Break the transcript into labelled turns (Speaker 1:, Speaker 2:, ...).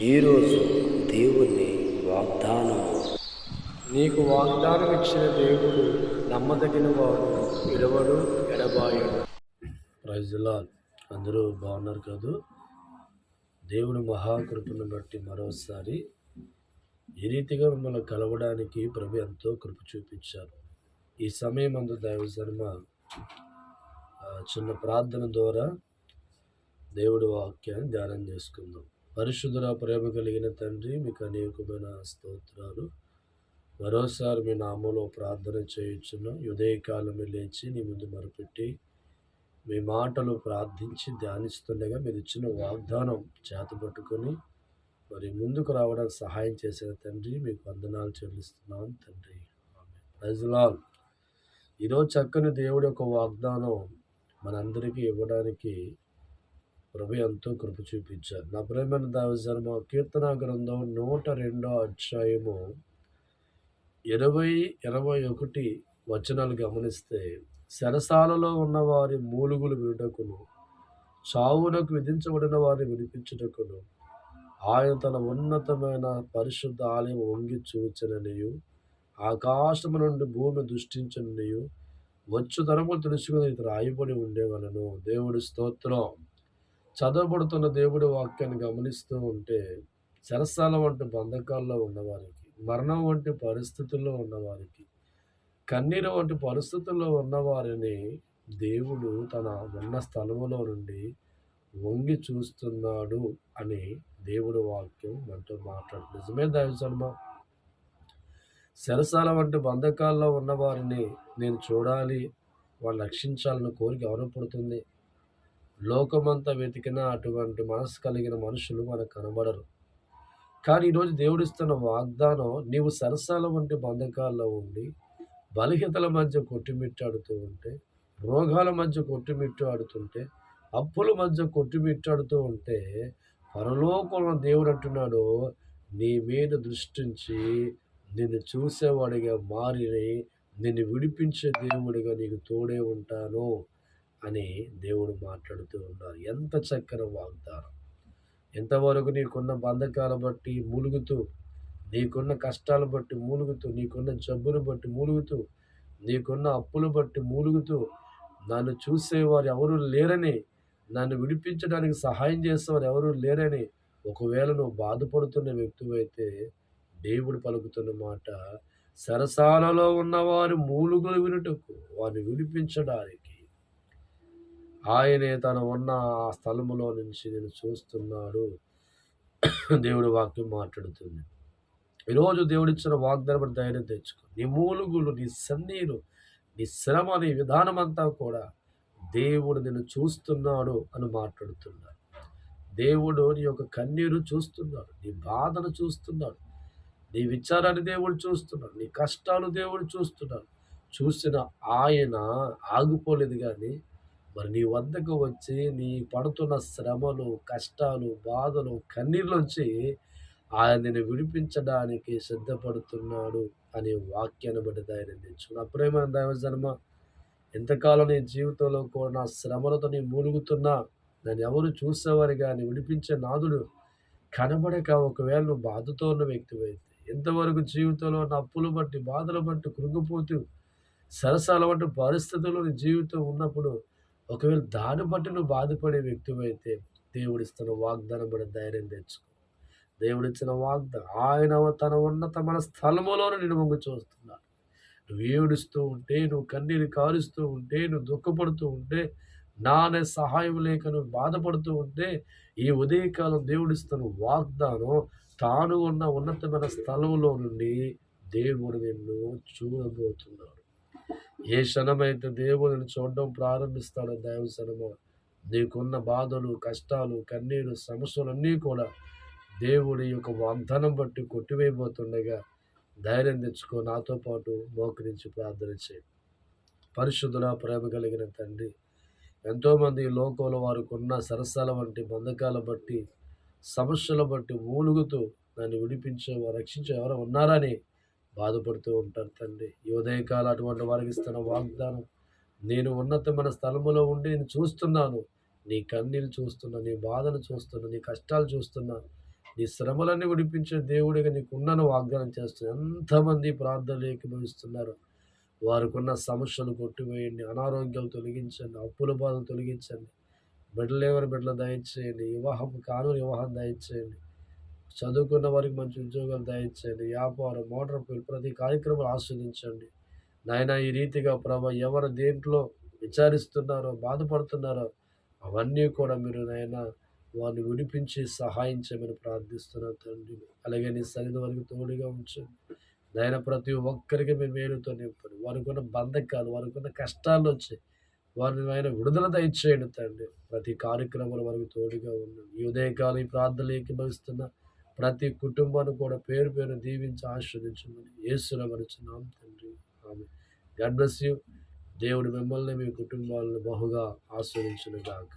Speaker 1: ఈరోజు దేవుని వాగ్దానము.
Speaker 2: నీకు వాగ్దానం ఇచ్చిన దేవుడు నమ్మదగిన వాడు, విడవడు, ఎడబాయడు.
Speaker 3: Praise lord. అందరూ బాగున్నారు కదా? దేవుని మహాకృపను బట్టి మరోసారి ఈ రీతిగా మిమ్మల్ని కలవడానికి ప్రభు ఎంతో కృప చూపించారు. ఈ సమయం అందు దైవజన్మ చిన్న ప్రార్థన ద్వారా దేవుడి వాక్యాన్ని ధ్యానం చేసుకుందాం. పరిశుద్ధుల ప్రేమ కలిగిన తండ్రి, మీకు అనేకమైన స్తోత్రాలు. మరోసారి మీ నామంలో ప్రార్థన చేయుచున్నాం. ఉదయకాలం లేచి నీ ముందు మొరపెట్టి మీ మాటలు ప్రార్థించి ధ్యానిస్తుండగా మీరు ఇచ్చిన వాగ్దానం చేతపట్టుకొని మరి ముందుకు రావడానికి సహాయం చేసిన తండ్రి, మీకు వందనాలు చెల్లిస్తున్నాం తండ్రి. Praise lord. ఈరోజు చక్కని దేవుడి యొక్క వాగ్దానం మనందరికీ ఇవ్వడానికి ప్రభు ఎంతో కృప చూపించారు. నా ప్రేమైన దైవజనమ కీర్తన గ్రంథం 102వ అధ్యాయము 20-21 వచనాలు గమనిస్తే, చెరసాలలో ఉన్న వారి మూలుగులు వినుటకును, చావునకు విధించబడిన వారిని వినిపించుటకును ఆయన తన ఉన్నతమైన పరిశుద్ధ ఆలయం వంగి చూచననియు, ఆకాశము నుండి భూమి దృష్టించననియు వచ్చు తరములు తెలుసుకుని ఇది రాయబడి ఉండేవలను. దేవుడి స్తోత్రం. చదవబడుతున్న దేవుడి వాక్యాన్ని గమనిస్తూ ఉంటే, చెరసాల వంటి బంధకాల్లో ఉన్నవారికి, మరణం వంటి పరిస్థితుల్లో ఉన్నవారికి, కన్నీరు వంటి పరిస్థితుల్లో ఉన్నవారిని దేవుడు తన ఉన్న స్థలములో నుండి వంగి చూస్తున్నాడు అని దేవుడి వాక్యం మనతో మాట్లాడుతుంది. నిజమే దైవజన్మ. చెరసాల వంటి బంధకాల్లో ఉన్నవారిని నేను చూడాలి, వాళ్ళు రక్షించాలని కోరిక ఎవరు పుడుతుంది? లోకమంతా వెతికినా అటువంటి మనసు కలిగిన మనుషులు మనకు కనబడరు. కానీ ఈరోజు దేవుడిస్తున్న వాగ్దానం, నీవు సరసాల వంటి బంధకాల్లో ఉండి బలహీనతల మధ్య కొట్టుమిట్టాడుతూ ఉంటే, రోగాల మధ్య కొట్టుమిట్టాడుతుంటే, అప్పుల మధ్య కొట్టుమిట్టాడుతూ ఉంటే, పరలోకంలో దేవుడు అంటున్నాడు, నీ మీద దృష్టించి నిన్ను చూసేవాడిగా మారి నిన్ను విడిపించే దేవుడిగా నీకు తోడే ఉంటాను అని దేవుడు మాట్లాడుతూ ఉన్నారు. ఎంత చక్కని వాగ్దానం. ఎంతవరకు నీకున్న బంధకాలు బట్టి మూలుగుతూ, నీకున్న కష్టాలు బట్టి మూలుగుతూ, నీకున్న జబ్బును బట్టి మూలుగుతూ, నీకున్న అప్పులు బట్టి మూలుగుతూ, నన్ను చూసేవారు ఎవరు లేరని, నన్ను విడిపించడానికి సహాయం చేసేవారు ఎవరు లేరని ఒకవేళ నువ్వు బాధపడుతున్న వ్యక్తివైతే, దేవుడు పలుకుతున్న మాట, సరసాలలో ఉన్నవారు మూలుగులు వినుటకు, వారిని విడిపించడానికి ఆయనే తన ఉన్న ఆ స్థలములో నుంచి నేను చూస్తున్నాడు. దేవుడి వాక్యం మాట్లాడుతుంది. ఈరోజు దేవుడిచ్చిన వాగ్దానం ధైర్యం తెచ్చుకో. నీ మూలుగులు, నీ సన్నీరు, నీ శ్రమ, నీ విధానం అంతా కూడా దేవుడు నిన్ను చూస్తున్నాడు అని మాట్లాడుతున్నాడు. దేవుడు నీ యొక్క కన్నీరు చూస్తున్నాడు, నీ బాధను చూస్తున్నాడు, నీ విచారాన్ని దేవుడు చూస్తున్నాడు, నీ కష్టాలు దేవుడు చూస్తున్నాడు. చూసిన ఆయన ఆగిపోలేదు. కానీ మరి నీ వద్దకు వచ్చి నీ పడుతున్న శ్రమలు, కష్టాలు, బాధలు, కన్నీళ్ళొచ్చి ఆయన నిన్ను విడిపించడానికి సిద్ధపడుతున్నాడు అనే వాక్యాన్ని బట్టి ధైర్యం తెచ్చు. నా ప్రేమ దైవజన్మ, ఎంతకాలం నీ జీవితంలో కూడా నా శ్రమలతో నీ మూలుగుతున్నా నన్ను ఎవరు చూసేవారు కానీ విడిపించే నాదుడు కనబడక ఒకవేళ నువ్వు బాధతో ఉన్న వ్యక్తివైతే, ఎంతవరకు జీవితంలో నా అప్పులు బట్టి, బాధలు బట్టి కృంగిపోతూ, సరసాల వంటి పరిస్థితుల్లో నీ జీవితం ఉన్నప్పుడు ఒకవేళ దాన్ని బట్టి నువ్వు బాధపడే వ్యక్తివైతే, దేవుడిస్తున్న వాగ్దానం బట్టి ధైర్యం తెచ్చుకో. దేవుడిచ్చిన వాగ్దానం, ఆయన తన ఉన్నతమైన స్థలములోనే నిన్ను వంగి చూస్తున్నాడు. నువ్వు ఏడుస్తూ ఉంటే, నువ్వు కన్నీరు కారుస్తూ ఉంటే, నువ్వు దుఃఖపడుతూ ఉంటే, నానే సహాయం లేక నువ్వు బాధపడుతూ ఉంటే, ఈ ఉదయకాలం దేవుడిస్తున్న వాగ్దానం, తాను ఉన్న ఉన్నతమైన స్థలంలో నుండి దేవుడు నిన్ను చూడబోతున్నాడు. ఏ క్షణమైతే దేవుడిని చూడడం ప్రారంభిస్తాడో దైవజనమా, నీకున్న బాధలు, కష్టాలు, కన్నీరు, సమస్యలన్నీ కూడా దేవుడి యొక్క వాగ్దానం బట్టి కొట్టివేయబోతుండగా ధైర్యం తెచ్చుకో. నాతో పాటు మోకరించి ప్రార్థన చేయి. పరిశుద్ధుల ప్రేమ కలిగిన తండ్రి, ఎంతోమంది ఈ లోకంలో వారికి ఉన్న సరసాల వంటి బంధకాల బట్టి, సమస్యల బట్టి మూలుగుతూ నన్ను విడిపించే, రక్షించే ఎవరు ఉన్నారని బాధపడుతూ ఉంటారు తండ్రి. ఈ ఉదయకాలం అటువంటి వారికి ఇస్తున్న వాగ్దానం, నేను ఉన్నతమైన స్థలములో ఉండి నేను చూస్తున్నాను, నీ కన్నీళ్ళు చూస్తున్నా, నీ బాధను చూస్తున్నా, నీ కష్టాలు చూస్తున్నా, నీ శ్రమలన్నీ విడిపించే దేవుడిగా నీకున్నాను వాగ్దానం చేస్తున్నాను. ఎంతమంది ప్రార్థనలు ఏకీభవిస్తున్నారు. వారికున్న సమస్యలు కొట్టివేయండి, అనారోగ్యాలు తొలగించండి, అప్పుల బాధలు తొలగించండి, బిడ్డలేవని బిడ్డలు దయచేయండి, వివాహం కాని వివాహం దయచేయండి, చదువుకున్న వారికి మంచి ఉద్యోగాలు దయచేయండి, వ్యాపారం, మోటార్ పోయిన ప్రతి కార్యక్రమం ఆస్వాదించండి. నాయన ఈ రీతిగా ప్రభా ఎవరు దేంట్లో విచారిస్తున్నారో, బాధపడుతున్నారో అవన్నీ కూడా మీరు నాయన వారిని విడిపించి సహాయం చేయమని ప్రార్థిస్తున్నాను తండ్రి. అలాగే నీ సన్నిధి వరకు తోడుగా ఉంచండి. నాయన ప్రతి ఒక్కరికి మీ మేలుతో నింపండి. వారికి ఉన్న బంధకాలు, వారికి ఉన్న కష్టాలు వచ్చి వారిని ఆయన విడుదల దయచేయండి తండ్రి. ప్రతి కార్యక్రమాల వరకు తోడుగా ఉండండి. ఈ ఉదయకాలం ఈ ప్రార్థనలు ఏకీభవిస్తున్న ప్రతి కుటుంబాన్ని కూడా పేరు పేరు దీవించి ఆశీర్వదించమని యేసునామమున అడుగుచున్నాం తండ్రి. ఆమేన్. God bless you. దేవుడు మిమ్మల్ని మీ కుటుంబాలను బహుగా ఆశీర్వదించును గాక.